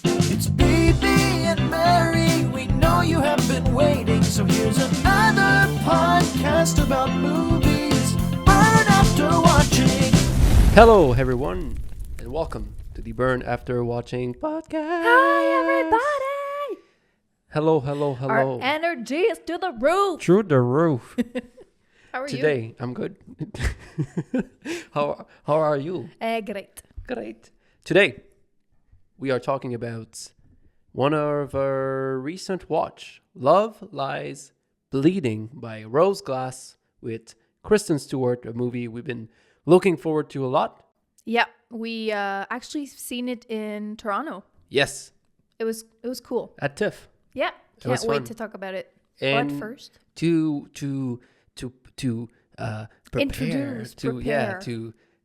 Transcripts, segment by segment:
It's Baby and Mary, we know you have been waiting, so here's another podcast about movies. Burn after watching. Hello, everyone, and welcome to the Burn After Watching podcast. Hi, everybody! Hello, hello, hello. Our energy is to the roof. Through the roof. How are Today, I'm good. How are you? you? Great. Great. Today, we are talking about one of our recent watch, Love Lies Bleeding by Rose Glass with Kristen Stewart, a movie we've been looking forward to a lot. Yeah, we actually seen it in Toronto. Yes, It was cool. at TIFF. Yeah, was can't wait fun. to talk about it. And But first, to prepare, Introduce, prepare.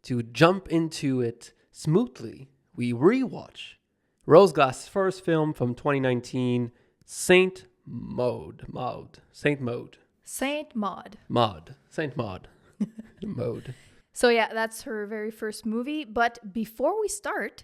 to jump into it smoothly, we rewatch Rose Glass' first film from 2019, Saint Maud. Saint Maud. Mode. So yeah, that's her very first movie. But before we start,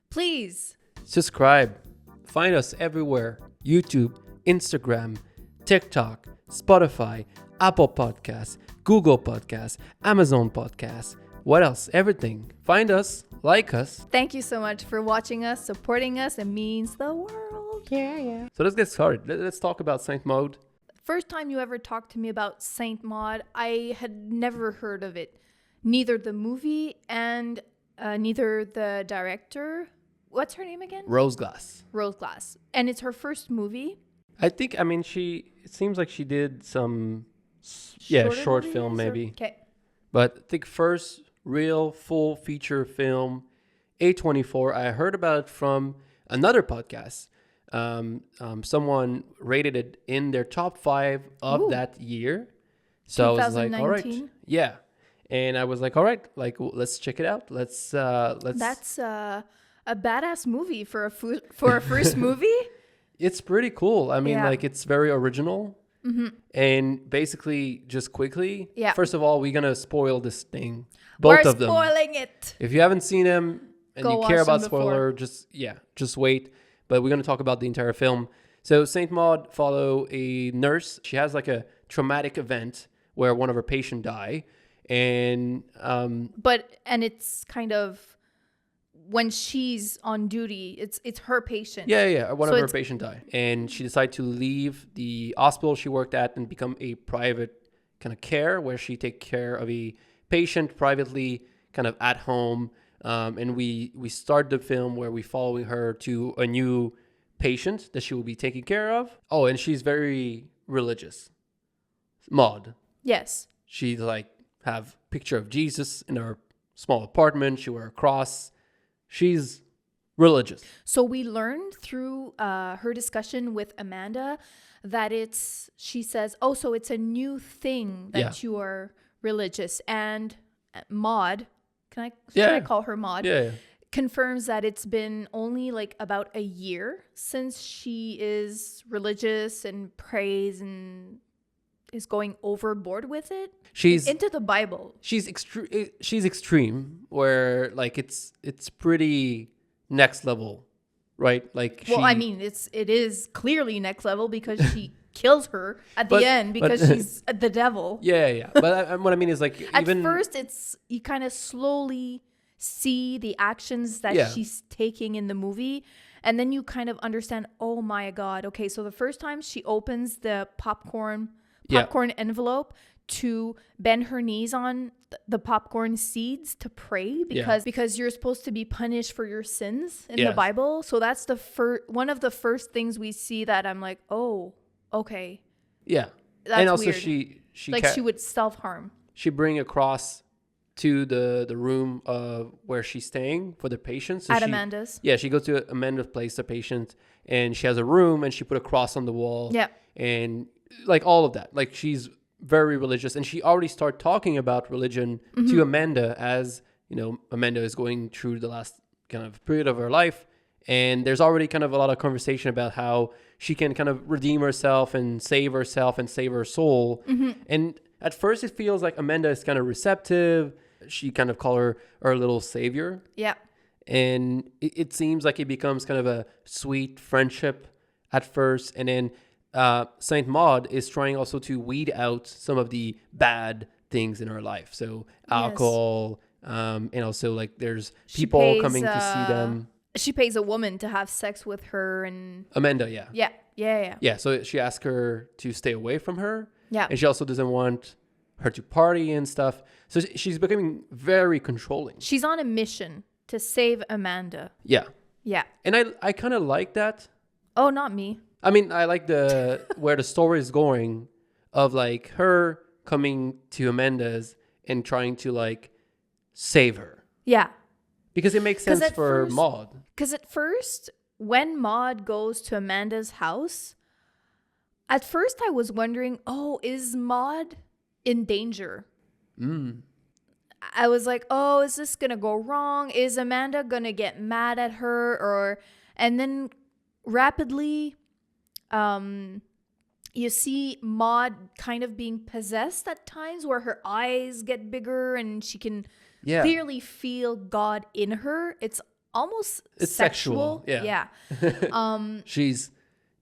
please Subscribe. Find us everywhere: YouTube, Instagram, TikTok, Spotify, Apple Podcasts, Google Podcasts, Amazon Podcasts. What else? Everything. Find us, like us. thank you so much for watching us, supporting us. It means the world. Yeah. So let's get started. Let's talk about Saint Maud. First time you ever talked to me about Saint Maud, I had never heard of it. Neither the movie and neither the director. What's her name again? Rose Glass. Rose Glass. And it's her first movie. It seems like she did some, short film maybe. Okay. But I think first real full feature film, A24. I heard about it from another podcast. Someone rated it in their top 5 of Ooh. that year. So I was like, all right, 2019? yeah. And I was like, all right, let's check it out. Let's. That's a badass movie for a first movie. It's pretty cool. I mean, Yeah. it's very original. Mm-hmm. And basically, just quickly, Yeah. first of all, we're going to spoil this thing. Both We're of them. spoiling it. If you haven't seen them and Go you care watch about them before. spoiler, just wait. But we're going to talk about the entire film. So Saint Maud follow a nurse. She has like a traumatic event where one of her patients die. And And it's kind of when she's on duty, it's her patient. one So of her it's- patients die. And she decided to leave the hospital she worked at and become a private kind of care where she take care of a patient privately, kind of at home. And we start the film where we following her to a new patient that she will be taking care of. Oh, and she's very religious. Maud. Yes. She have picture of Jesus in her small apartment. She wear a cross. She's religious. So we learned through her discussion with Amanda that she says, oh, so it's a new thing that you are religious. And Maud, should I call her Maud? Yeah. Confirms that it's been only about a year since she is religious and prays and is going overboard with it. She's into the Bible. She's extreme where it's pretty next level, right? It is clearly next level because she kills her at the end because she's the devil. Yeah. But what I mean is At first, you kind of slowly see the actions that she's taking in the movie, and then you kind of understand. Oh my God! Okay, so the first time she opens the popcorn envelope to bend her knees on the popcorn seeds to pray because you're supposed to be punished for your sins in the Bible. So that's one of the first things we see that I'm like, oh, okay. Yeah. That's and also weird. she She would self-harm. She bring a cross to the room where she's staying for the patients. So Amanda's. Yeah, she goes to Amanda's place, the patient, and she has a room and she put a cross on the wall. Yeah. And all of that. She's very religious, and she already started talking about religion to Amanda as, Amanda is going through the last kind of period of her life. And there's already kind of a lot of conversation about how she can kind of redeem herself and save her soul. And at first it feels like Amanda is kind of receptive. She kind of call her little savior. Yeah. And it seems like it becomes kind of a sweet friendship at first. And then Saint Maud is trying also to weed out some of the bad things in her life. So alcohol, and also like there's people coming to see them. She pays a woman to have sex with her and... Amanda, yeah. Yeah. So she asks her to stay away from her. Yeah. And she also doesn't want her to party and stuff. So she's becoming very controlling. She's on a mission to save Amanda. Yeah. Yeah. And I kind of like that. Oh, not me. I mean, I like where the story is going of like her coming to Amanda's and trying to like save her. Yeah. Because it makes sense for Maud. Because at first, when Maud goes to Amanda's house, at first I was wondering, oh, is Maud in danger? I was like, oh, is this going to go wrong? Is Amanda going to get mad at her? And then rapidly, you see Maud kind of being possessed at times where her eyes get bigger and she can clearly feel God in her. It's almost sexual. Yeah. Jesus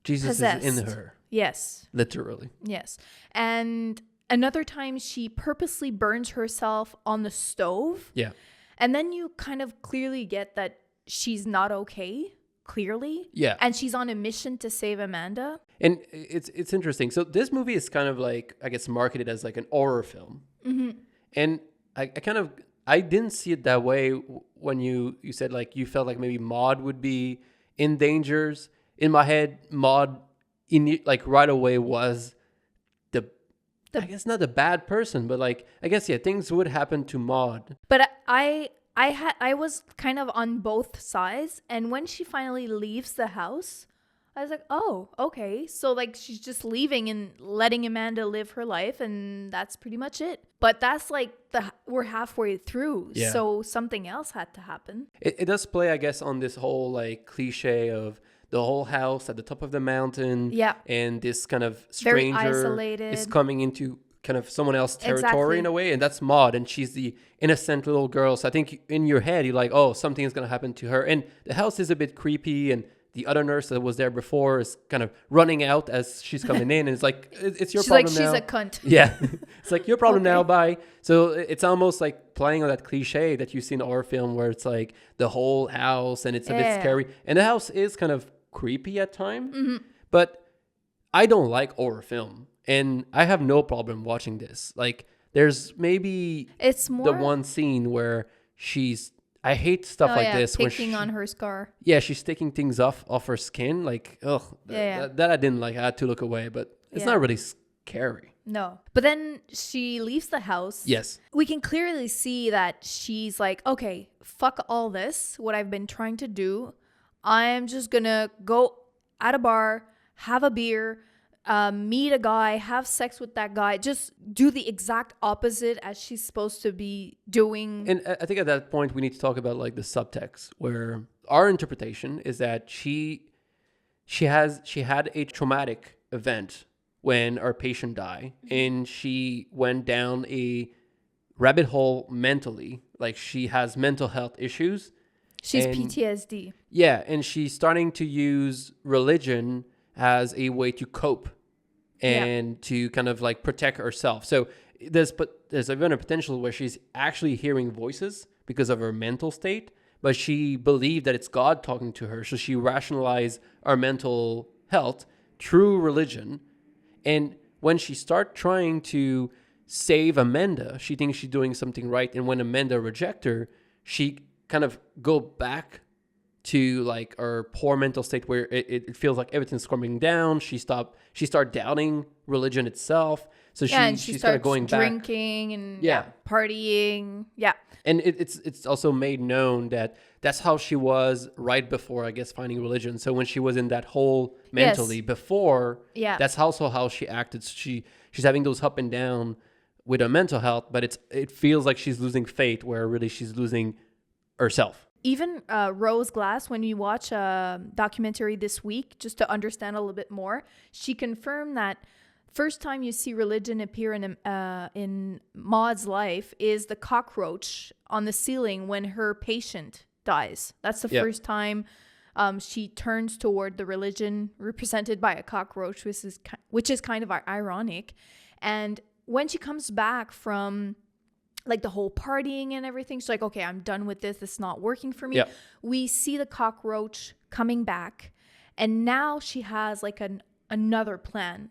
Possessed. is in her. Yes. Literally. Yes. And another time she purposely burns herself on the stove. Yeah. And then you kind of clearly get that she's not okay. Clearly. Yeah. And she's on a mission to save Amanda. And it's interesting. So this movie is kind of like, I guess, marketed as like an horror film. Mm-hmm. And I didn't see it that way when you said like you felt like maybe Maud would be in dangers. In my head, Maud like right away was I guess not the bad person, but like I guess things would happen to Maud. But I was kind of on both sides, and when she finally leaves the house, I was like, oh, okay. So like she's just leaving and letting Amanda live her life, and that's pretty much it. But that's like we're halfway through, so something else had to happen. It does play, I guess, on this whole like cliche of the whole house at the top of the mountain, and this kind of stranger is coming into kind of someone else's territory in a way, and that's Maud, and she's the innocent little girl. So I think in your head you're like, oh, something is going to happen to her, and the house is a bit creepy, and the other nurse that was there before is kind of running out as she's coming in, and it's like, it's your problem now. She's like, she's a cunt. Yeah. It's like, your problem now, bye. So it's almost like playing on that cliche that you see in a horror film where it's like the whole house and it's a bit scary. And the house is kind of creepy at times, but I don't like horror film. And I have no problem watching this. Like, there's maybe it's more the one scene where I hate stuff like this. Picking on her scar. Yeah, she's taking things off her skin. Like, that I didn't like. I had to look away, but it's not really scary. No. But then she leaves the house. Yes. We can clearly see that she's like, okay, fuck all this, what I've been trying to do. I'm just going to go at a bar, have a beer, meet a guy, have sex with that guy, just do the exact opposite as she's supposed to be doing. And I think at that point we need to talk about like the subtext, where our interpretation is that she had a traumatic event when our patient died, and she went down a rabbit hole mentally. Like, she has mental health issues. She's PTSD. Yeah, and she's starting to use religion as a way to cope and to kind of like protect herself. So there's even a potential where she's actually hearing voices because of her mental state, but she believed that it's God talking to her. So she rationalized our mental health through religion. And when she starts trying to save Amanda, she thinks she's doing something right. And when Amanda rejects her, she kind of go back to like our poor mental state where it feels like everything's coming down. She started doubting religion itself. So she's kind of going drinking and partying. Yeah. And it's also made known that that's how she was right before, I guess, finding religion. So when she was in that hole mentally before, that's also how she acted. She's having those up and down with her mental health, but it feels like she's losing faith, where really she's losing herself. Even Rose Glass, when you watch a documentary this week, just to understand a little bit more, she confirmed that first time you see religion appear in Maud's life is the cockroach on the ceiling when her patient dies. That's the first time she turns toward the religion represented by a cockroach, which is kind of ironic. And when she comes back from like the whole partying and everything, she's like, okay, I'm done with this. It's not working for me. We see the cockroach coming back, and now she has like another plan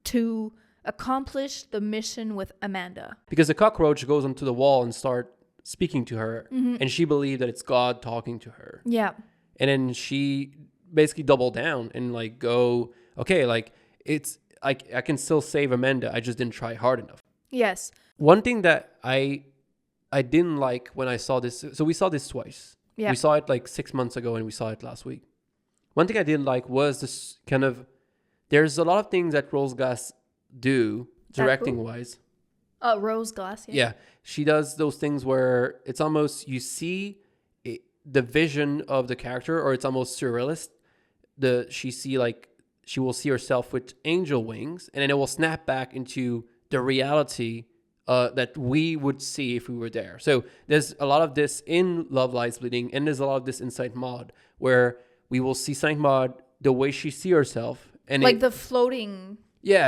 to accomplish the mission with Amanda. Because the cockroach goes onto the wall and start speaking to her, and she believed that it's God talking to her. Yeah. And then she basically doubled down and like go, okay, like it's like I can still save Amanda. I just didn't try hard enough. Yes. One thing that I didn't like when I saw this, so we saw this twice. Yeah. We saw it like 6 months ago and we saw it last week. One thing I didn't like was this kind of, there's a lot of things that Rose Glass do directing wise. Rose Glass. Yeah. She does those things where it's almost, you see the vision of the character, or it's almost surrealist. She will see herself with angel wings, and then it will snap back into the reality that we would see if we were there. So there's a lot of this in Love Lies Bleeding, and there's a lot of this in Saint Maud, where we will see Saint Maud the way she see herself, and like the floating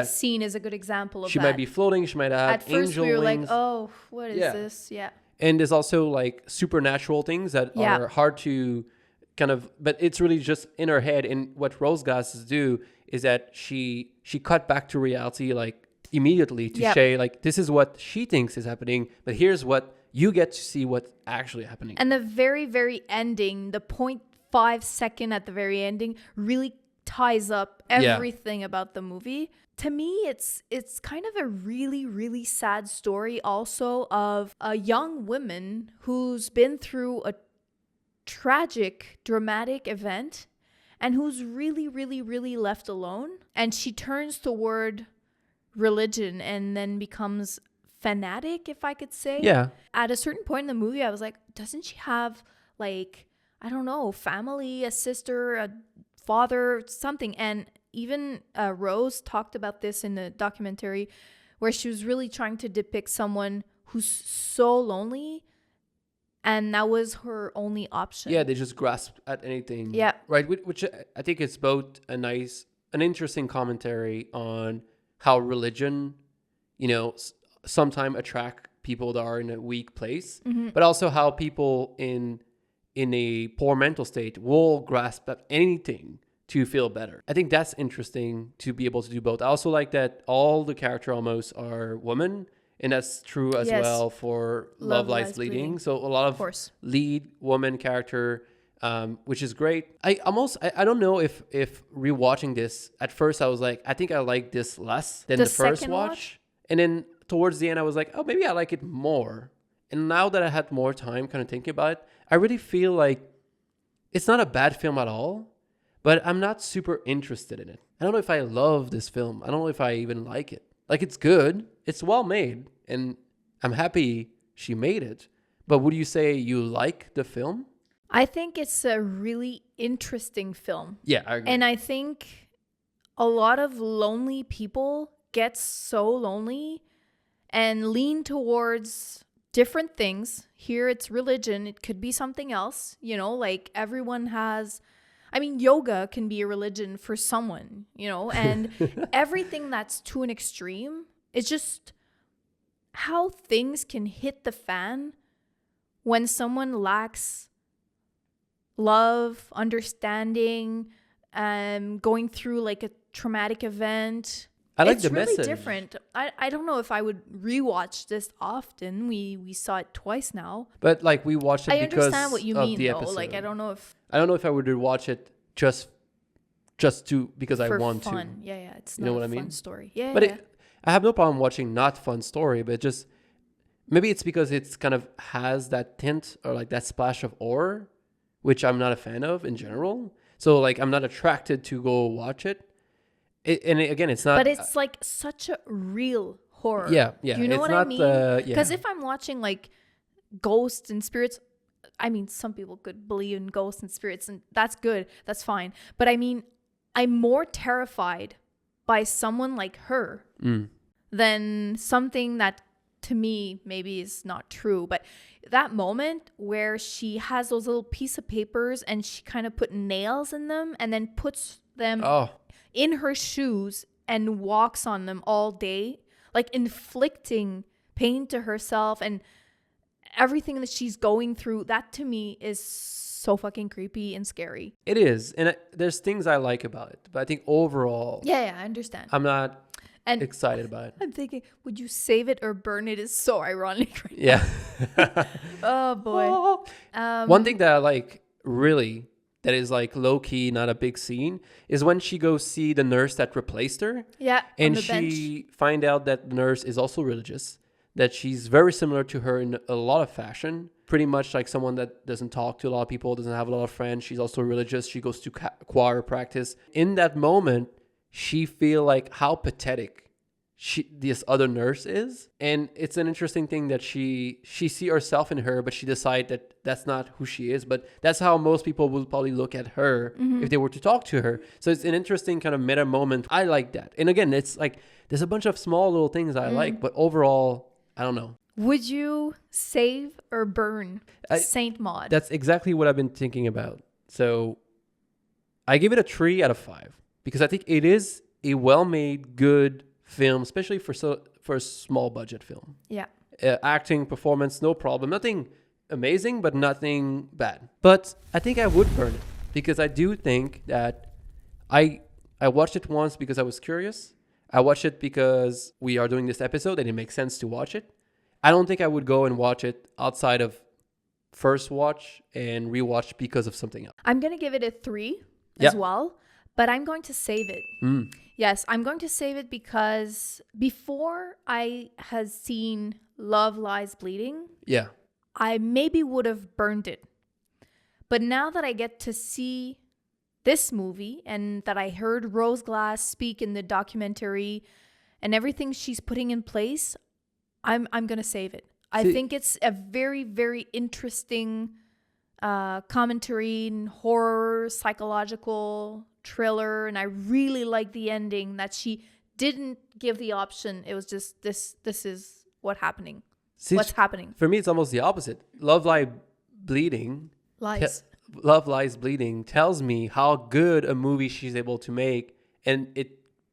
scene is a good example of that. She might be floating. She might have at first angel we were wings. like, oh, what is this? Yeah. And there's also like supernatural things that are hard to kind of, but it's really just in her head. And what Rose Glasses do is that she cut back to reality like immediately to say like, this is what she thinks is happening, but here's what you get to see what's actually happening. And the very, very ending, the 0.5 second at the very ending really ties up everything about the movie. To me, it's kind of a really, really sad story also of a young woman who's been through a tragic, dramatic event and who's really, really, really left alone. And she turns toward religion and then becomes fanatic, if I could say. Yeah. At a certain point in the movie, I was like, doesn't she have like, I don't know, family, a sister, a father, something? And even Rose talked about this in the documentary, where she was really trying to depict someone who's so lonely, and that was her only option. Yeah, they just grasp at anything. Yeah. Right, which I think it's both an interesting commentary on how religion, sometimes attract people that are in a weak place, but also how people in a poor mental state will grasp at anything to feel better. I think that's interesting to be able to do both. I also like that all the characters almost are women, and that's true as well for Love Lies Bleeding. So a lot of lead woman character, which is great. I don't know if rewatching this, at first I was like, I think I like this less than the first watch. And then towards the end I was like, oh, maybe I like it more. And now that I had more time kind of thinking about it, I really feel like it's not a bad film at all, but I'm not super interested in it. I don't know if I love this film. I don't know if I even like it. Like, it's good. It's well made. And I'm happy she made it. But would you say you like the film? I think it's a really interesting film. Yeah, I agree. And I think a lot of lonely people get so lonely and lean towards different things. Here it's religion. It could be something else. Like everyone has... I mean, yoga can be a religion for someone, and everything that's to an extreme is just how things can hit the fan when someone lacks love, understanding, going through like a traumatic event. I like it's the really message. Different. I don't know if I would rewatch this often. We saw it twice now. But like we watched it I because understand what you of mean, the though. episode. Like I don't know if I would watch it just to because I want fun. to. Yeah. It's not a fun story. Yeah. But I have no problem watching not fun story, but just maybe it's because it's kind of has that tint or like that splash of horror, which I'm not a fan of in general. So like I'm not attracted to go watch it. Again, it's not. But it's like such a real horror. Yeah. Do you know it's what not, I mean? Because if I'm watching like ghosts and spirits, I mean, some people could believe in ghosts and spirits, and that's good. That's fine. But I mean, I'm more terrified by someone like her than something that to me, maybe is not true, but that moment where she has those little piece of papers and she kind of put nails in them and then puts them in her shoes and walks on them all day, like inflicting pain to herself and everything that she's going through, that to me is so fucking creepy and scary. It is. And there's things I like about it, but I think overall, yeah, I understand. I'm not excited about it. I'm thinking, would you save it or burn it? Is so ironic right yeah. Oh boy. One thing that I like really, that is like low key, not a big scene, is when she goes see the nurse that replaced her. Yeah. And she find out that the nurse is also religious, that she's very similar to her in a lot of fashion. Pretty much like someone that doesn't talk to a lot of people, doesn't have a lot of friends. She's also religious. She goes to choir practice. In that moment, she feel like how pathetic this other nurse is. And it's an interesting thing that she see herself in her, but she decide that that's not who she is. But that's how most people will probably look at her if they were to talk to her. So it's an interesting kind of meta moment. I like that. And again, it's like there's a bunch of small little things I like, but overall, I don't know. Would you save or burn Saint Maud? That's exactly what I've been thinking about. So I give it a 3 out of 5 because I think it is a well-made, good film, especially for a small budget film. Yeah. Acting, performance, no problem. Nothing amazing, but nothing bad. But I think I would burn it because I do think that I watched it once because I was curious. I watched it because we are doing this episode and it makes sense to watch it. I don't think I would go and watch it outside of first watch and rewatch because of something else. I'm going to give it a 3 as well, but I'm going to save it. Yes, I'm going to save it because before I had seen Love Lies Bleeding, I maybe would have burned it. But now that I get to see this movie and that I heard Rose Glass speak in the documentary and everything she's putting in place, I'm going to save it. I think it's a very, very interesting commentary and horror, psychological thriller. And I really like the ending that she didn't give the option. It was just this is what's happening. What's happening? For me, it's almost the opposite. Love Lies Bleeding tells me how good a movie she's able to make. And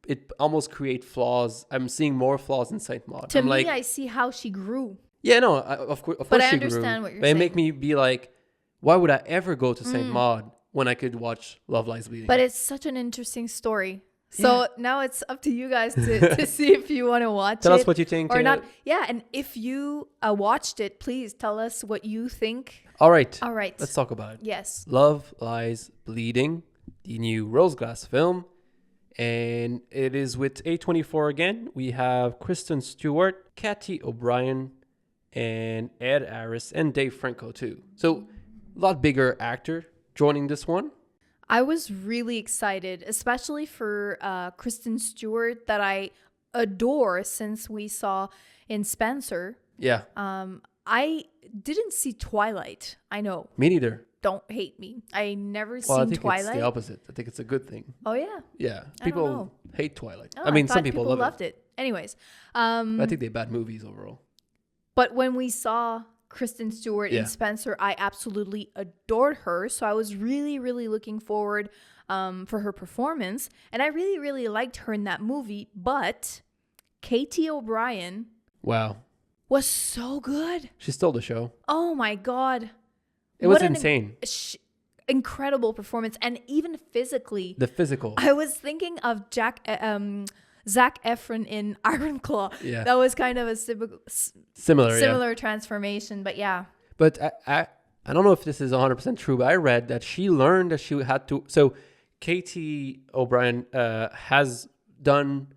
it almost creates flaws. I'm seeing more flaws in Saint Maud. To me, I see how she grew. Yeah, no, of course she grew. But I understand what you're saying. They make me be like, why would I ever go to Saint Maud when I could watch Love Lies Bleeding? But it's such an interesting story. So now it's up to you guys to see if you want to watch it. Tell us what you think. Or not. Yeah, and if you watched it, please tell us what you think. All right. Let's talk about it. Yes. Love Lies Bleeding, the new Rose Glass film. And it is with A24 again. We have Kristen Stewart, Katy O'Brien, and Ed Harris, and Dave Franco too. So a lot bigger actor joining this one. I was really excited, especially for Kristen Stewart, that I adore since we saw in Spencer. Yeah. I didn't see Twilight. I know. Me neither. Don't hate me. I never Well, seen I think Twilight. it's the opposite. I think it's a good thing. Oh yeah. Yeah. People hate Twilight. Oh, I mean, thought some people loved it. Anyways, but I think they're bad movies overall. But when we saw Kristen Stewart in Spencer, I absolutely adored her. So I was really, really looking forward for her performance. And I really, really liked her in that movie. But Katy O'Brien was so good. She stole the show. Oh my God. It was insane. Incredible performance. And even physically. The physical. I was thinking of Zac Efron in Iron Claw. Yeah. That was kind of a similar transformation, but yeah. But I don't know if this is 100% true, but I read that she learned that she had to. So Katy O'Brien has done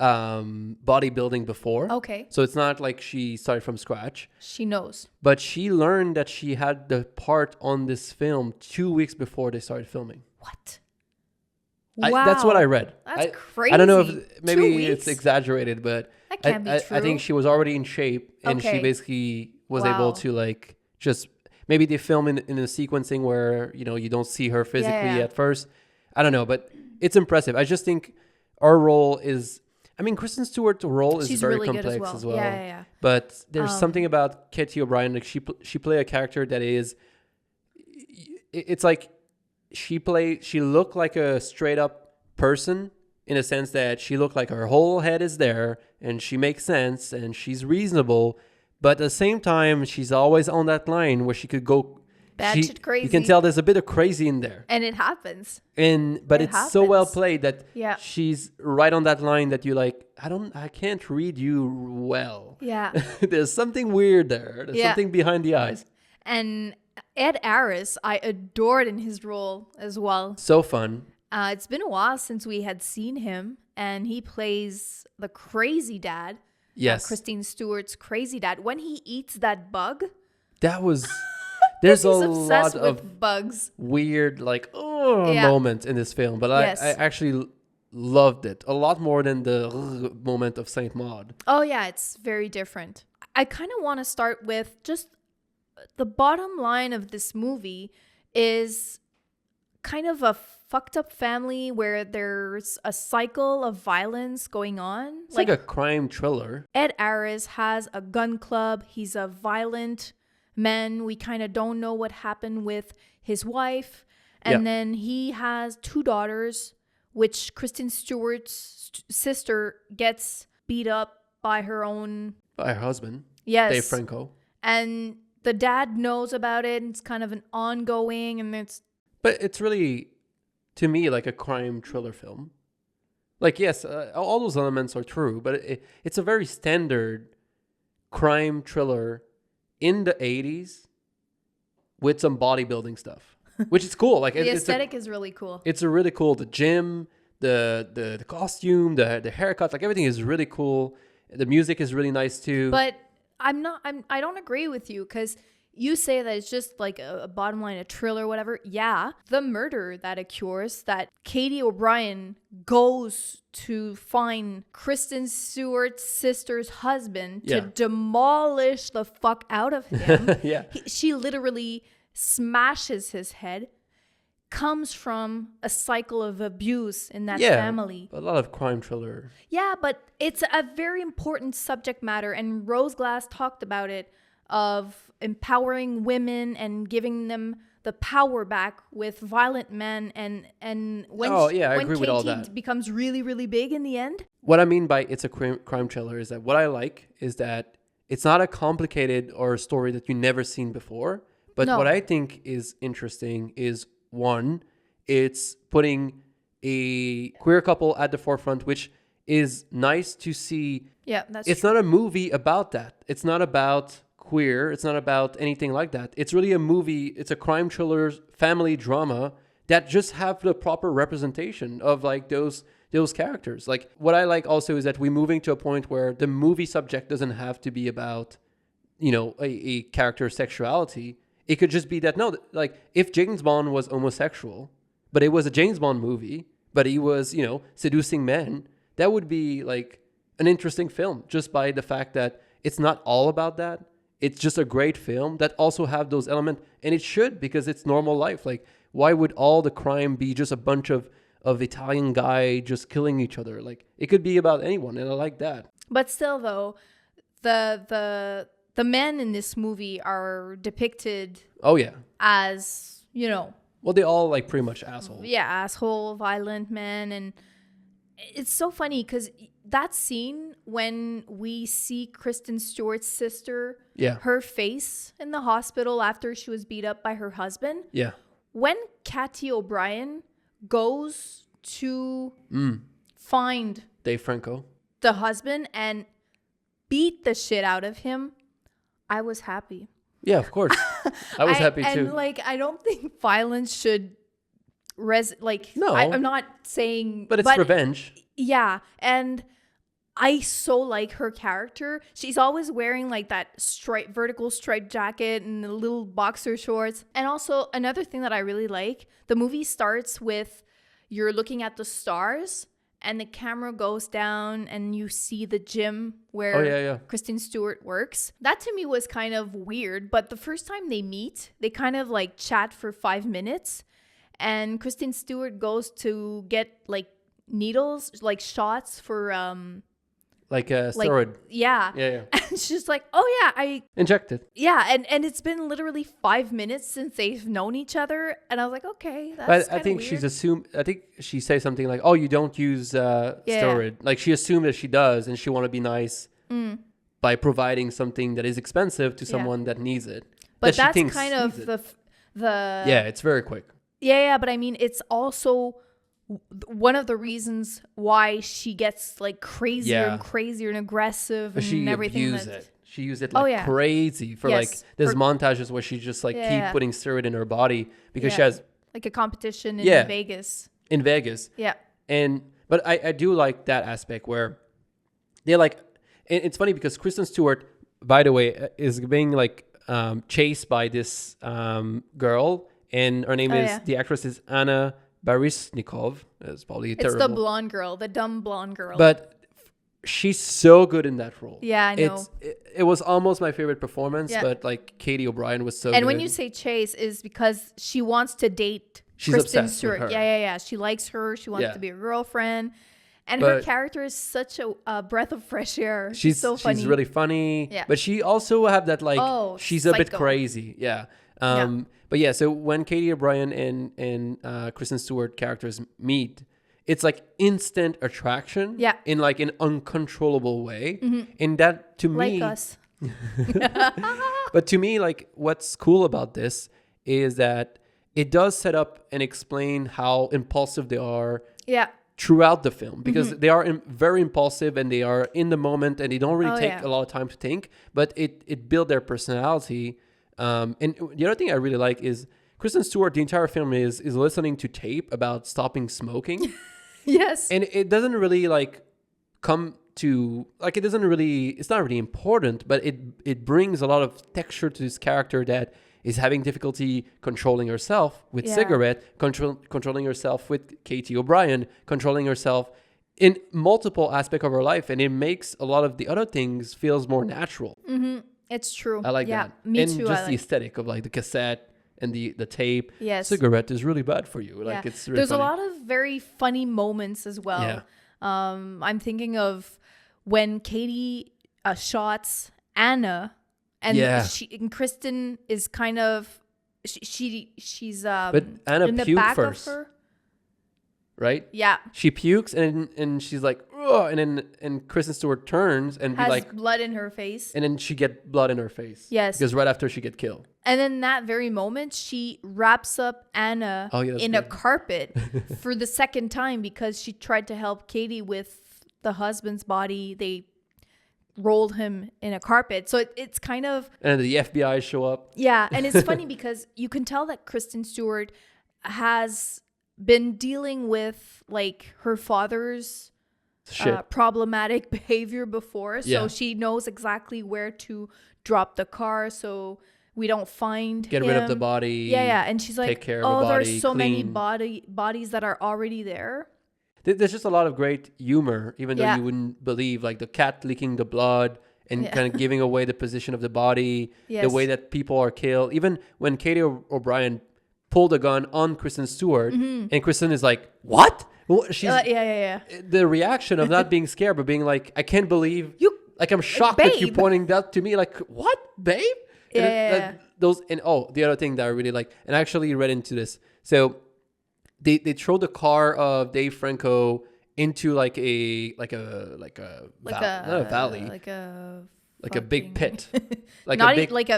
bodybuilding before. Okay. So it's not like she started from scratch. She knows. But she learned that she had the part on this film 2 weeks before they started filming. What? Wow. That's what I read. That's crazy. I don't know if maybe it's exaggerated, but that can't be true. I think she was already in shape and she basically was able to like just maybe they film in a sequencing where, you know, you don't see her physically at first. I don't know, but it's impressive. I just think our role is, I mean, Kristen Stewart's role is She's very really good complex as well. Yeah. But there's something about Katy O'Brien. Like she play a character that is, it's like she looked like a straight up person in a sense that she looked like her whole head is there and she makes sense and she's reasonable. But at the same time, she's always on that line where she could go batshit crazy. You can tell there's a bit of crazy in there. And it happens. But it's so well played that she's right on that line that you're like, I can't read you well. Yeah. There's something weird there. There's something behind the eyes. And Ed Harris, I adored in his role as well. So fun. It's been a while since we had seen him, and he plays the crazy dad. Yes. Kristen Stewart's crazy dad. When he eats that bug. That was... There's a He's lot obsessed of with bugs. weird, moments in this film. But I actually loved it a lot more than the moment of Saint Maud. Oh, yeah. It's very different. I kind of want to start with just the bottom line of this movie is kind of a fucked up family where there's a cycle of violence going on. It's like a crime thriller. Ed Harris has a gun club. He's a violent man. We kind of don't know what happened with his wife. And then he has 2 daughters, which Kristen Stewart's sister gets beat up by her husband. Yes. Dave Franco. And the dad knows about it. It's kind of an ongoing, But it's really, to me, like a crime thriller film. Like, yes, all those elements are true, but it's a very standard crime thriller in the 80s with some bodybuilding stuff, which is cool. Like the aesthetic is really cool. It's a really cool. The gym, the costume, the haircut, like everything is really cool. The music is really nice too. But I don't agree with you because you say that it's just like a bottom line, a thriller, whatever. Yeah. The murder that occurs, that Katy O'Brien goes to find Kristen Stewart's sister's husband to demolish the fuck out of him. She literally smashes his head, comes from a cycle of abuse in that family. A lot of crime thriller. Yeah, but it's a very important subject matter, and Rose Glass talked about it, of empowering women and giving them the power back with violent men, and when I when agree with all that. becomes really, really big in the end. What I mean by it's a crime thriller is that what I like is that it's not a complicated or a story that you've never seen before. But what I think is interesting is, one, it's putting a queer couple at the forefront, which is nice to see. Yeah, that's It's true. not a movie about that. It's not about queer. It's not about anything like that. It's really a movie. It's a crime thriller, family drama that just have the proper representation of like those characters. Like what I like also is that we're moving to a point where the movie subject doesn't have to be about, a character's sexuality. It could just be that, no, like if James Bond was homosexual, but it was a James Bond movie, but he was, seducing men, that would be like an interesting film just by the fact that it's not all about that. It's just a great film that also have those elements, and it should, because it's normal life. Like, why would all the crime be just a bunch of Italian guy just killing each other? Like, it could be about anyone, and I like that. But still, though, the men in this movie are depicted. Oh yeah. As Well, they all like pretty much assholes. Yeah, asshole, violent men, and it's so funny because that scene when we see Kristen Stewart's sister, her face in the hospital after she was beat up by her husband. Yeah. When Katy O'Brien goes to find Dave Franco, the husband, and beat the shit out of him, I was happy. Yeah, of course. I was happy too. And I don't think violence should no. I'm not saying, but it's revenge. Yeah, and I so like her character. She's always wearing like that vertical striped jacket and the little boxer shorts. And also another thing that I really like, the movie starts with you're looking at the stars and the camera goes down and you see the gym where Kristen Stewart works. That to me was kind of weird, but the first time they meet, they kind of like chat for 5 minutes, and Kristen Stewart goes to get like needles, like shots for like a steroid. Yeah. Yeah. And she's just like, oh yeah, I Injected. yeah, and it's been literally 5 minutes since they've known each other, and I was like, okay, that's But I think weird. she's assumed. I think she says something like, "Oh, you don't use steroid." Like she assumed that she does, and she want to be nice by providing something that is expensive to someone that needs it. But that she thinks that's kind of needs it. the Yeah, it's very quick. yeah, but I mean, it's also one of the reasons why she gets like crazier and crazier and aggressive But and she everything. abused it. She used it like crazy for like Yes. there's montages where she just like keep putting steroid in her body because she has like a competition in Vegas. in Vegas. Yeah. But I do like that aspect where they're like, and it's funny because Kristen Stewart, by the way, is being like chased by this girl, and her name is the actress is Anna Baryshnikov. It's probably terrible. It's the blonde girl, the dumb blonde girl. But she's so good in that role. Yeah, I know. It was almost my favorite performance, but like Katy O'Brien was so good. And when you say chase is because she wants to date She's Kristen obsessed Stewart. with her. Yeah. She likes her. She wants to be a girlfriend. And her character is such a breath of fresh air. She's so funny. She's really funny. Yeah. But she also have that like she's a bit psycho. crazy. Yeah. But yeah, so when Katy O'Brien and Kristen Stewart characters meet, it's like instant attraction. Yeah. In like an uncontrollable way. And that to me, like us. but to me, like what's cool about this is that it does set up and explain how impulsive they are. Yeah. Throughout the film, because they are very impulsive and they are in the moment and they don't really take a lot of time to think, but it built their personality. And the other thing I really like is Kristen Stewart, the entire film is listening to tape about stopping smoking. Yes. And it doesn't really like come to like, it's not really important, but it brings a lot of texture to this character that is having difficulty controlling herself with cigarette, controlling herself with Katy O'Brien, controlling herself in multiple aspects of her life. And it makes a lot of the other things feels more natural. It's true. I like that. Me and too. just the aesthetic of like the cassette and the tape. Yes. Cigarette is really bad for you. Like it's really There's funny. a lot of very funny moments as well. Yeah. I'm thinking of when Katy shots Anna. And and Kristen is kind of she's but Anna in the puked back first, of her. right? Yeah. She pukes and she's like, ugh, and Kristen Stewart turns and has be like blood in her face. and then she get blood in her face. Yes. Because right after she get killed. And then that very moment, she wraps up Anna in a carpet for the second time because she tried to help Katy with the husband's body. They rolled him in a carpet. So it's kind of... And the FBI show up. Yeah. And it's funny because you can tell that Kristen Stewart has been dealing with like her father's problematic behavior before. So she knows exactly where to drop the car so we don't find Get him. rid of the body. Yeah. And she's like, take care of the body, there's so many clean. bodies that are already there. There's just a lot of great humor, even though you wouldn't believe, like the cat leaking the blood and kind of giving away the position of the body, the way that people are killed. Even when Katy O'Brien pulled a gun on Kristen Stewart, and Kristen is like, "What?" She's the reaction of not being scared, but being like, "I can't believe you." Like I'm shocked that you pointing that to me. Like, what, babe? Those and the other thing that I really like, and I actually read into this. So they throw the car of Dave Franco into like a valley, like a big pit, like not a big, like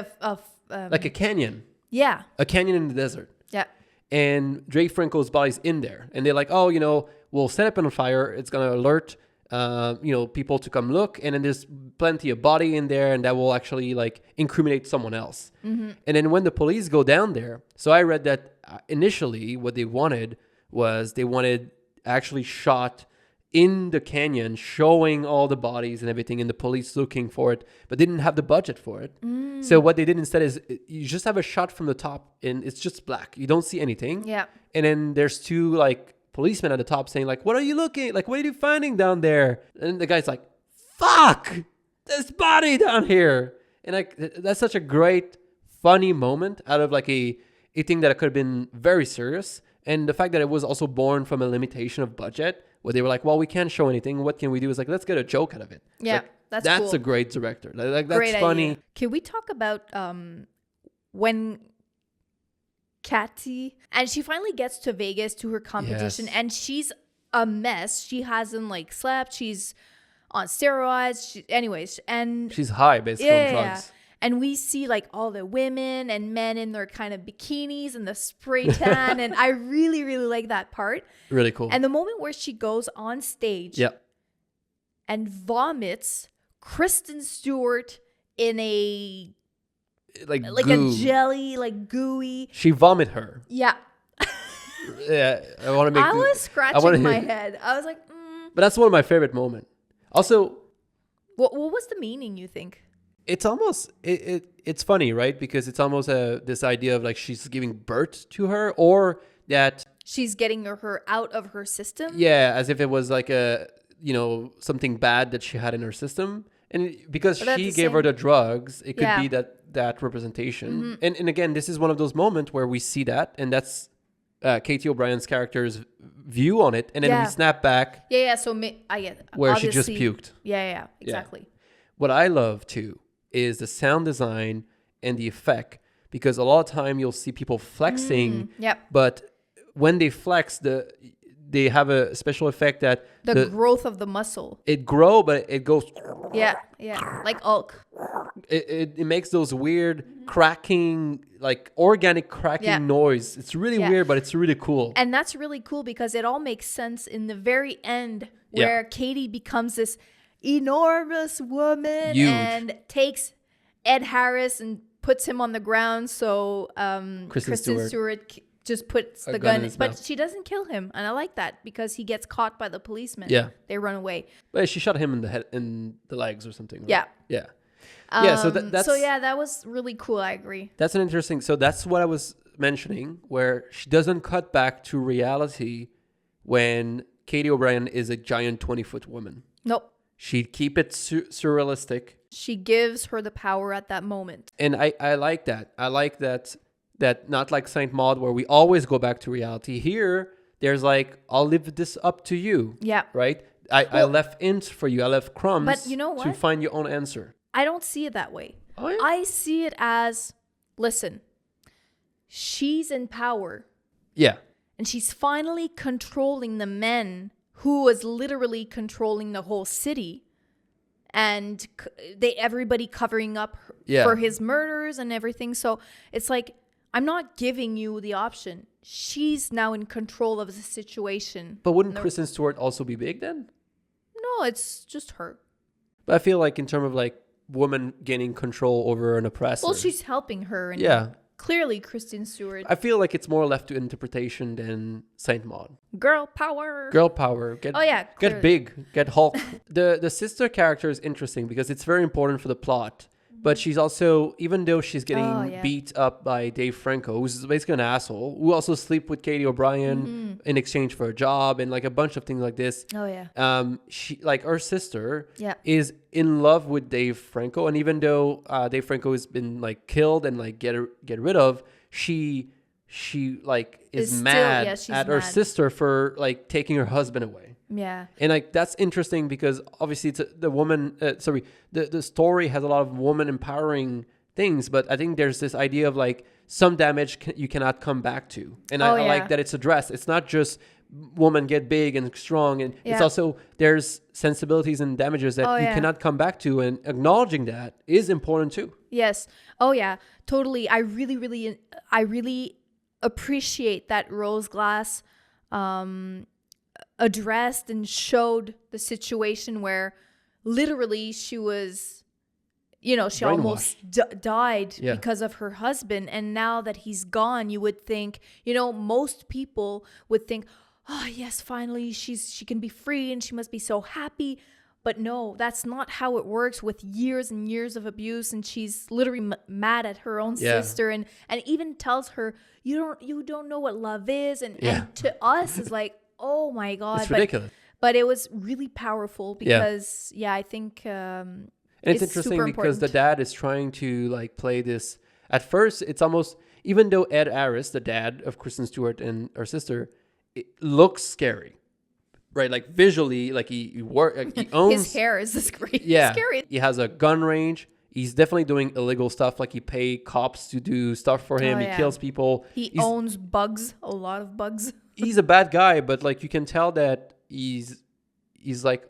like a canyon. Yeah, a canyon in the desert. Yeah. And Dave Franco's body's in there, and they're like, we'll set up on fire. It's gonna alert, people to come look, and then there's plenty of body in there, and that will actually like incriminate someone else. Mm-hmm. And then when the police go down there, so I read that initially what they wanted was actually shot in the canyon, showing all the bodies and everything, and the police looking for it, but didn't have the budget for it. So what they did instead is you just have a shot from the top, and it's just black. You don't see anything. Yeah. And then there's two like policemen at the top saying like, "What are you looking? Like, what are you finding down there?" And the guy's like, "Fuck, this body down here." And like that's such a great, funny moment out of like a thing that could have been very serious. And the fact that it was also born from a limitation of budget where they were like, well, we can't show anything. What can we do? Is like, let's get a joke out of it. It's Yeah, like, that's cool. a great director. Like that's Great funny. idea. Can we talk about when Katy and she finally gets to Vegas to her competition, Yes. and she's a mess. She hasn't like slept. She's on steroids. Anyways, and She's high basically on drugs. and we see like all the women and men in their kind of bikinis and the spray tan, and I really, really like that part. Really cool. And the moment where she goes on stage Yeah. and vomits Kristen Stewart in a Like a goo. jelly, like gooey. She vomit her. Yeah. Yeah. I want to make. I was scratching my head. I was like, But that's one of my favorite moments. Also, what was the meaning, you think? it's almost it's funny, right? Because it's almost this idea of like she's giving birth to her, or that She's getting her out of her system? yeah, as if it was like a something bad that she had in her system, and because But that's she the gave her same. the drugs, it could Yeah. be that representation. And again, this is one of those moments where we see that, and that's Katy O'Brien's character's view on it, and then Yeah. we snap back Yeah. So I get where she just obviously- puked. Yeah. Exactly. What I love too is the sound design and the effect, because a lot of time you'll see people flexing, Yep. but when they flex, they have a special effect that The growth of the muscle. it grow, but it goes. Yeah. Like Hulk. It makes those weird cracking, like organic cracking Yeah. noise. It's really Yeah. weird, but it's really cool. And that's really cool because it all makes sense in the very end Yeah. where Katy becomes this enormous woman Huge. and takes Ed Harris and puts him on the ground. So Kristen Stewart just puts A the gun in gun, his but mouth. she doesn't kill him. And I like that because he gets caught by the policeman. Yeah. They run away. But she shot him in the head, in the legs or something. Right? Yeah. Yeah. Yeah. So that's that was really cool. I agree. That's an interesting. So that's what I was mentioning, where she doesn't cut back to reality when Katy O'Brien is a giant 20-foot woman. Nope. She'd keep it surrealistic. She gives her the power at that moment. And I like that. I like that not like Saint Maud where we always go back to reality. Here, there's like, I'll leave this up to you. Yeah. Right? I left hints for you. I left crumbs But you know to what? find your own answer. I don't see it that way. Oh, yeah? I see it as, listen, she's in power Yeah. and she's finally controlling the men who was literally controlling the whole city, and everybody covering up for his murders and everything. So it's like, I'm not giving you the option. She's now in control of the situation. But wouldn't Kristen Stewart also be big then? No, it's just her. But I feel like in terms of like woman gaining control over an oppressor. Well, she's helping her. And yeah. clearly Kristen Stewart. I feel like it's more left to interpretation than Saint Maud. Girl power. Girl power. Get clearly. big. Get Hulk. The sister character is interesting because it's very important for the plot. But she's also, even though she's getting beat up by Dave Franco, who's basically an asshole, who also sleep with Katy O'Brien in exchange for a job and like a bunch of things like this. Oh yeah. She, like her sister, Yeah. is in love with Dave Franco, and even though Dave Franco has been like killed and like get rid of, she like is Is still- mad yeah, she's at her mad. sister for like taking her husband away. Yeah. And like that's interesting because obviously it's the story has a lot of woman empowering things, but I think there's this idea of like some damage you cannot come back to, and I like that it's addressed. It's not just woman get big and strong, and it's also there's sensibilities and damages that you cannot come back to, and acknowledging that is important too. Yes. Oh yeah. Totally. I really appreciate that Rose Glass addressed and showed the situation where literally she was, she almost died because of her husband. And now that he's gone, you would think, most people would think, oh yes, finally she can be free and she must be so happy. But no, that's not how it works, with years and years of abuse. And she's literally mad at her own sister, and even tells her, you don't know what love is. And to us is like, oh my God. It's ridiculous. But it was really powerful because, I think and it's interesting super because the important. dad is trying to like play this. At first, it's almost, even though Ed Harris, the dad of Kristen Stewart and her sister, it looks scary. right? Like visually, like he owns. His hair is this great. Yeah, Scary. he has a gun range. He's definitely doing illegal stuff. Like he pay cops to do stuff for him. Oh, He yeah. kills people. He He's- owns bugs, a lot of bugs. He's a bad guy, but like you can tell that he's like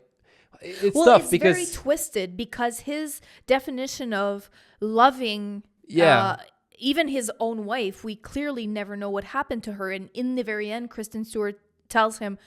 it's Well, tough it's because very twisted because his definition of loving, Yeah. even his own wife, we clearly never know what happened to her. And in the very end, Kristen Stewart tells him,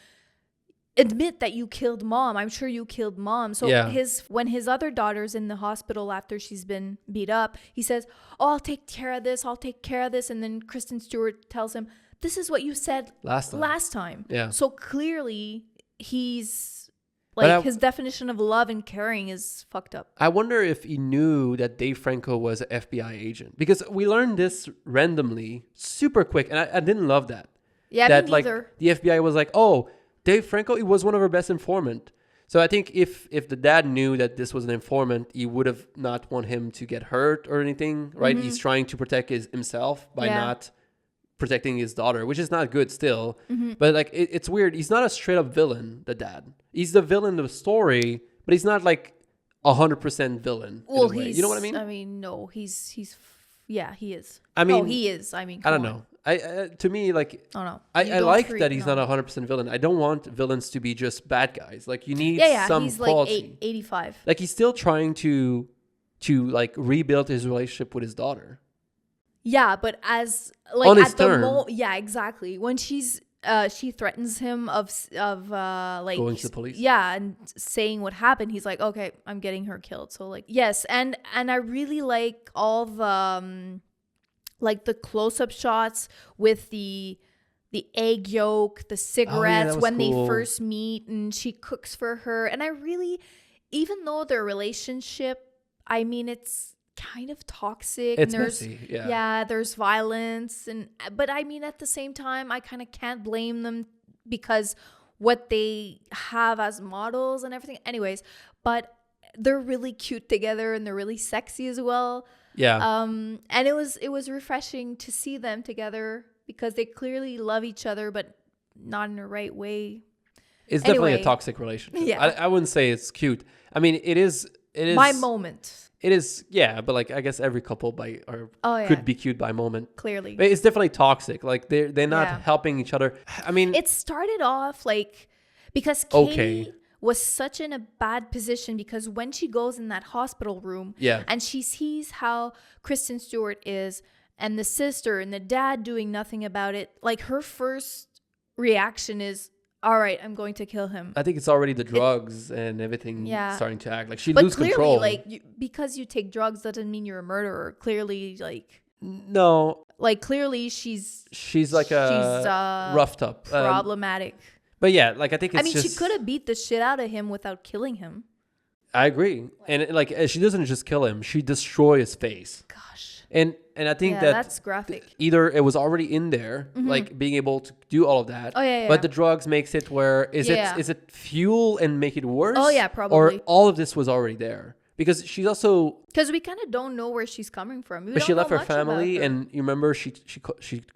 admit that you killed mom. I'm sure you killed mom. So Yeah. when his other daughter's in the hospital after she's been beat up, he says, oh, I'll take care of this. I'll take care of this. And then Kristen Stewart tells him, this is what you said last time. Yeah. So clearly he's But like his definition of love and caring is fucked up. I wonder if he knew that Dave Franco was an FBI agent, because we learned this randomly, super quick, and I didn't love that. Yeah, that me like neither. the FBI was like, oh, Dave Franco, he was one of our best informant. So I think if the dad knew that this was an informant, he would have not want him to get hurt or anything, right? He's trying to protect himself by not protecting his daughter, which is not good still. But like it's weird. He's not a straight up villain, the dad. He's the villain of the story, but he's not like 100% villain. Well, in a way. You know what I mean? I mean, no, he is. I mean, he is. I mean, I don't come on. know. To me, like, Oh no, I like that he's not a 100% villain. I don't want villains to be just bad guys. Like you need some he's quality. like 85. Like he's still trying to like rebuild his relationship with his daughter. Yeah, but as like On his at the term. yeah, exactly. When she threatens him of like Going to the police. Yeah, and saying what happened, he's like, okay, I'm getting her killed. So like, yes, and I really like all the like the close-up shots with the egg yolk, the cigarettes was when cool. they first meet, and she cooks for her. And I really, even though their relationship, I mean, it's kind of toxic. It's and there's, messy, yeah. Yeah, there's violence, but I mean, at the same time, I kind of can't blame them because what they have as models and everything. Anyways, but they're really cute together and they're really sexy as well. Yeah. And it was refreshing to see them together because they clearly love each other, but not in the right way. It's definitely a anyway. toxic relationship. Yeah. I wouldn't say it's cute. I mean, it is My moment, It is, yeah, but like I guess every couple could be cute by moment. clearly. But it's definitely toxic. Like they're not Yeah. helping each other. I mean, It started off like because Katy Okay. was such in a bad position because when she goes in that hospital room Yeah. and she sees how Kristen Stewart is and the sister and the dad doing nothing about it, like her first reaction is, all right, I'm going to kill him. I think it's already the drugs and everything Yeah. starting to act like she But lose clearly, control. like because you take drugs doesn't mean you're a murderer. Clearly, No, clearly she's she's roughed up. problematic. But yeah, like I think it's I mean, just, she could have beat the shit out of him without killing him. I agree. And like she doesn't just kill him, she destroys his face. Gosh. And I think Yeah, that that's graphic. either it was already in there, like being able to do all of that. Oh, yeah, yeah. But the drugs makes it where is Yeah. it fuel and make it worse? Oh, yeah, Or probably. all of this was already there because she's also. Because we kind of don't know where she's coming from. We But she don't left know her much about family, her. and you remember she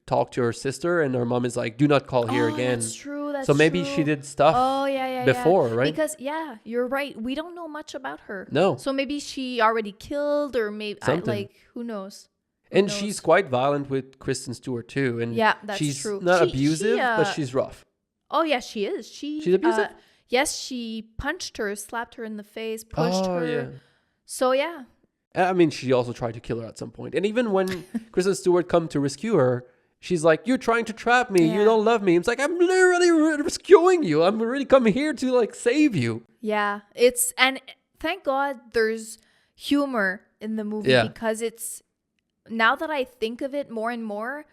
talked to her sister, and her mom is like, "Do not call here again." That's true. That's So maybe true. she did stuff. Oh yeah. before, right? Because you're right. We don't know much about her. No. So maybe she already killed, or maybe Something. who knows? And knows? she's quite violent with Kristen Stewart too. And Yeah, that's she's true. not She- abusive, she, but she's rough. Oh yeah, she is. She's abusive? Yes, she punched her, slapped her in the face, pushed her. Yeah. So yeah. I mean, she also tried to kill her at some point. And even when Kristen Stewart come to rescue her, she's like, "You're trying to trap me. You Yeah. don't love me." It's like, I'm literally rescuing you. I'm really coming here to like save you. Yeah, and thank God there's humor in the movie Yeah. because it's, now that I think of it more and more,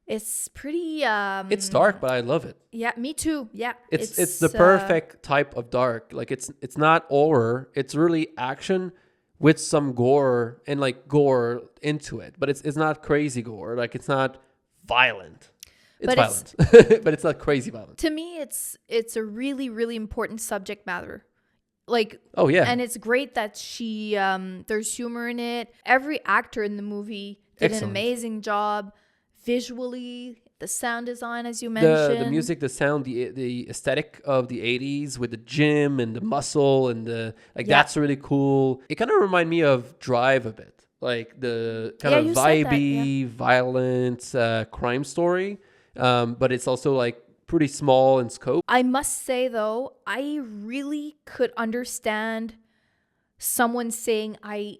it's pretty It's dark, but I love it. yeah, me too. Yeah. It's the perfect type of dark. Like it's not horror. It's really action with some gore and like gore into it. But it's not crazy gore. Like it's not violent. It's But violent, but it's not crazy violent. to me it's a really, really important subject matter. Like, Oh yeah. and it's great that she there's humor in it. Every actor in the movie did Excellent. an amazing job visually, the sound design, as you mentioned. The music, the sound, the aesthetic of the 80s with the gym and the muscle and that's really cool. It kind of remind me of Drive a bit. Like the kind of vibey, violent crime story. But it's also like pretty small in scope. I must say though, I really could understand someone saying I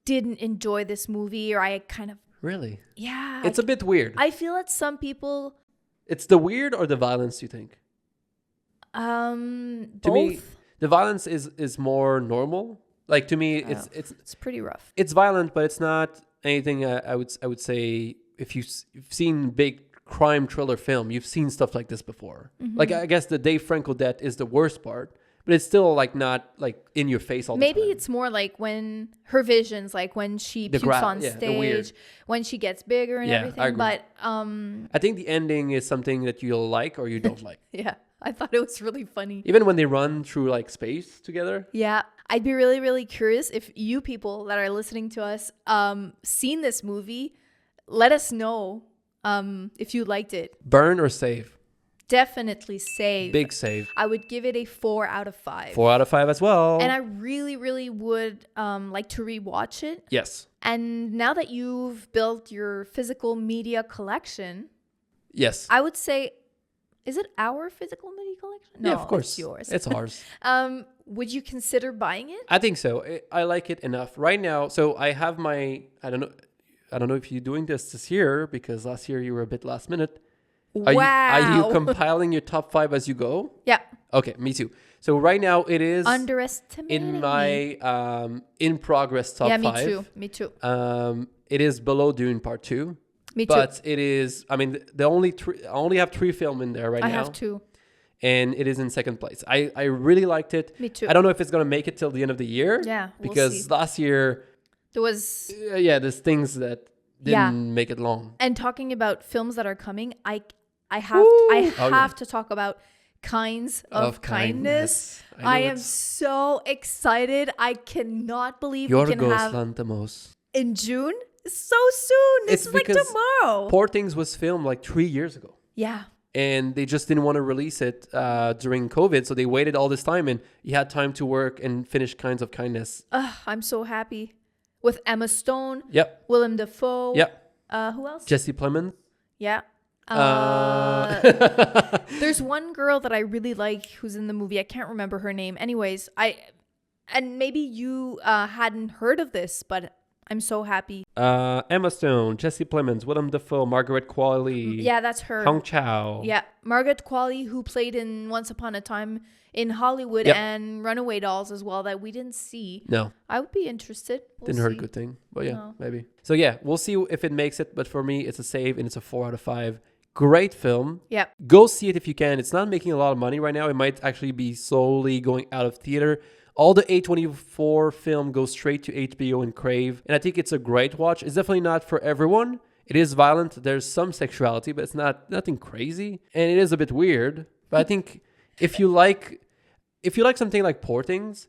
didn't enjoy this movie, or I kind of Really? Yeah. It's a bit weird. I feel that some people It's the weird or the violence, you think? both. To me, the violence is more normal. Like to me, it's pretty rough. It's violent, but it's not anything. I would say if you've seen big crime thriller film, you've seen stuff like this before. Like I guess the Dave Franco death is the worst part, but it's still like not like in your face all the time. Maybe it's more like when her visions, like when she pukes on stage, when she gets bigger and everything. I agree. But I think the ending is something that you'll like or you don't like. Yeah, I thought it was really funny. Even when they run through like space together. Yeah, I'd be really, really curious if you people that are listening to us seen this movie. Let us know if you liked it. Burn or save? Definitely save. Big save. I would give it a 4 out of 5. 4 out of 5 as well. And I really, really would like to rewatch it. Yes. And now that you've built your physical media collection, yes, I would say, is it our physical media collection? No, yeah, of course. It's yours. It's ours. Would you consider buying it? I think so. I like it enough right now. So I have my, I don't know if you're doing this year, because last year you were a bit last minute. Are you compiling your top 5 as you go? Yeah. Okay, me too. So right now it is underestimating in my in progress top 5. Yeah, me too. It is below Dune Part 2. Me too. But it is, I mean, I only have 3 film in there now. I have 2. And it is in second place. I really liked it. Me too. I don't know if it's going to make it till the end of the year. Yeah, because last year there was there's things that didn't make it long. And talking about films that are coming, I have to talk about Kinds of Kindness. I am so excited. I cannot believe we can have Lanthimos in June. So soon. This is like tomorrow. Poor Things was filmed like 3 years ago. Yeah. And they just didn't want to release it during COVID. So they waited all this time and you had time to work and finish Kinds of Kindness. I'm so happy. With Emma Stone. Yep. Willem Dafoe. Yep. Who else? Jesse Plemons. Yeah. There's one girl that I really like who's in the movie. I can't remember her name. Anyways, and maybe you hadn't heard of this, but I'm so happy. Emma Stone, Jesse Plemons, Willem Dafoe, Margaret Qualley. Yeah, that's her. Hong Chow. Yeah, Margaret Qualley, who played in Once Upon a Time in Hollywood and Runaway Dolls as well, that we didn't see. No. I would be interested. Didn't heard a good thing, but maybe. So yeah, we'll see if it makes it. But for me, it's a save and it's a 4 out of 5. Great film. Yeah. Go see it if you can. It's not making a lot of money right now. It might actually be slowly going out of theater. All the A24 film goes straight to HBO and Crave. And I think it's a great watch. It's definitely not for everyone. It is violent. There's some sexuality, but it's nothing crazy. And it is a bit weird. But I think if you like something like Poor Things,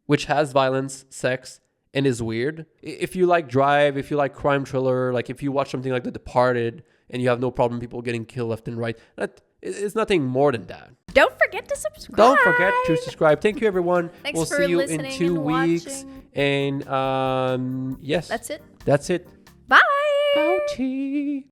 which has violence, sex, and is weird. If you like Drive, if you like crime thriller, like if you watch something like The Departed and you have no problem people getting killed left and right, it's nothing more than that. Don't forget to subscribe. Don't forget to subscribe. Thank you, everyone. Thanks we'll for see you listening in 2 weeks. Watching. And yes. That's it. That's it. Bye. Ouchie.